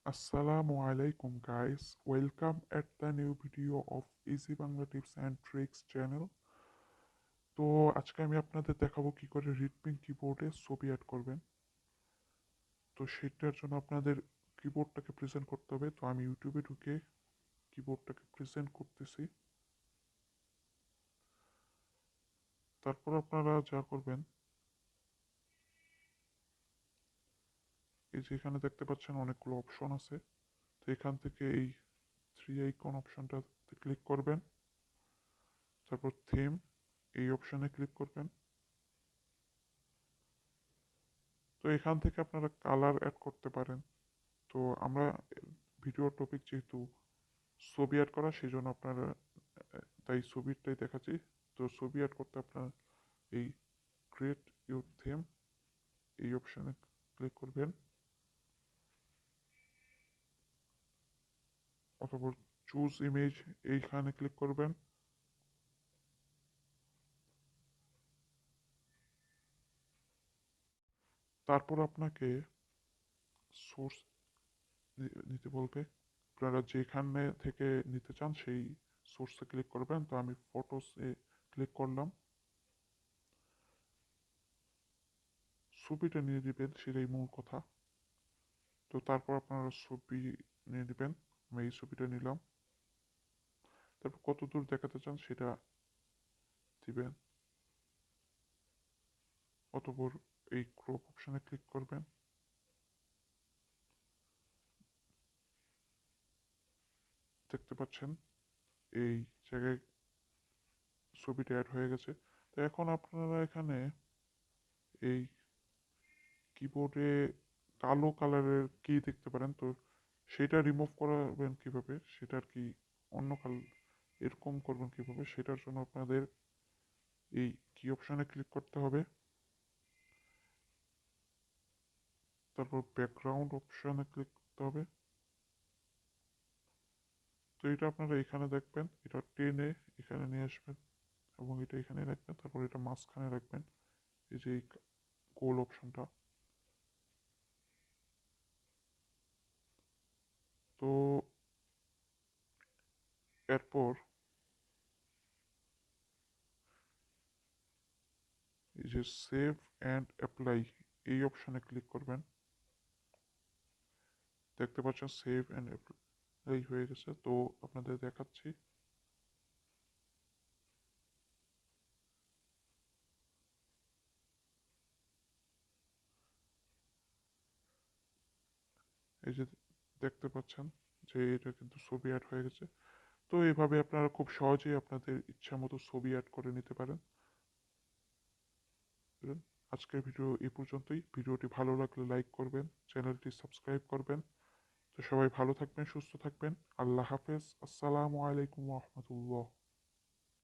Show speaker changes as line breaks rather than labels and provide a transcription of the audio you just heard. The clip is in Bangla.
Assalamu alaikum guys. Welcome at the new video of Easy Bangla Tips and Tricks channel. তো আজকে আমি আপনাদের দেখাবো কি করে রিডমিং কিবোর্ডে ছবি অ্যাড করবেন। তো সেটার জন্য আপনাদের কিবোর্ডটাকে প্রেজেন্ট করতে হবে। তো আমি ইউটিউবে ঢুকে কিবোর্ডটাকে প্রেজেন্ট করতেছি। তারপর আপনারা যা করবেন, এই যে এখানে দেখতে পাচ্ছেন অনেকগুলো অপশন আছে। তো এখান থেকে এই থ্রি আইকন অপশনটাতে ক্লিক করবেন। তারপর থিম এই অপশনে ক্লিক করবেন। তো এখান থেকে আপনারা কালার অ্যাড করতে পারেন। তো আমরা ভিডিও টপিক যেহেতু ছবি অ্যাড করা, সেই জন্য আপনারা তাই ছবিটাই দেখাচ্ছি। তো ছবি অ্যাড করতে আপনার এই ক্রিয়েট ইউর থিম এই অপশানে ক্লিক করবেন, অথবা চুজ ইমেজ এইখানে ক্লিক করবেন। তারপর আপনাকে সোর্স নিতে বলবে, আপনারা যেখানে থেকে নিতে চান সেই সোর্সে ক্লিক করবেন। তো আমি ফটোসে ক্লিক করলাম। ছবিটা নিয়ে দিবেন, সেটাই মূল কথা। তো তারপর আপনারা ছবি নিয়ে নেবেন। আমি এই ছবিটা নিলাম। তারপর কত দূর দেখাতে চান সেটা দিবেন, অতঃপর এই ক্রপ অপশানে ক্লিক করবেন। দেখতে পাচ্ছেন এই জায়গায় ছবিটা অ্যাড হয়ে গেছে। তো এখন আপনারা এখানে এই কিবোর্ডে কালো কালারের কি দেখতে পারেন। তো সেটা রিমুভ করাবেন কিভাবে, সেটা আর কি অন্য এরকম করবেন কিভাবে, সেটার জন্য আপনাদের এই কি অপশানে ক্লিক করতে হবে। তারপর ব্যাকগ্রাউন্ড অপশানে ক্লিক করতে হবে। তো এটা আপনারা এখানে দেখবেন, এটা টেনে এখানে নিয়ে আসবেন এবং এটা এখানে রাখবেন। তারপর এটা মাঝখানে রাখবেন, এই যে এই গোল অপশনটা। তো এরপর এই যে সেভ অ্যান্ড অ্যাপ্লাই এই অপশানে ক্লিক করবেন। দেখতে পাচ্ছেন সেভ অ্যান্ড অ্যাপ্লাই হয়ে গেছে। তো আপনাদের দেখাচ্ছি, এই যে দেখতে পাচ্ছেন যে এটা কিন্তু ছবি অ্যাড হয়ে গেছে। তো এইভাবে আপনারা খুব সহজেই আপনাদের ইচ্ছা মতো ছবি অ্যাড করে নিতে পারেন। আজকের ভিডিও এই পর্যন্তই। ভিডিওটি ভালো লাগলে লাইক করবেন, চ্যানেলটি সাবস্ক্রাইব করবেন। তো সবাই ভালো থাকবেন, সুস্থ থাকবেন। আল্লাহ হাফেজ। আসসালামু আলাইকুম রহমতুল্লাহ।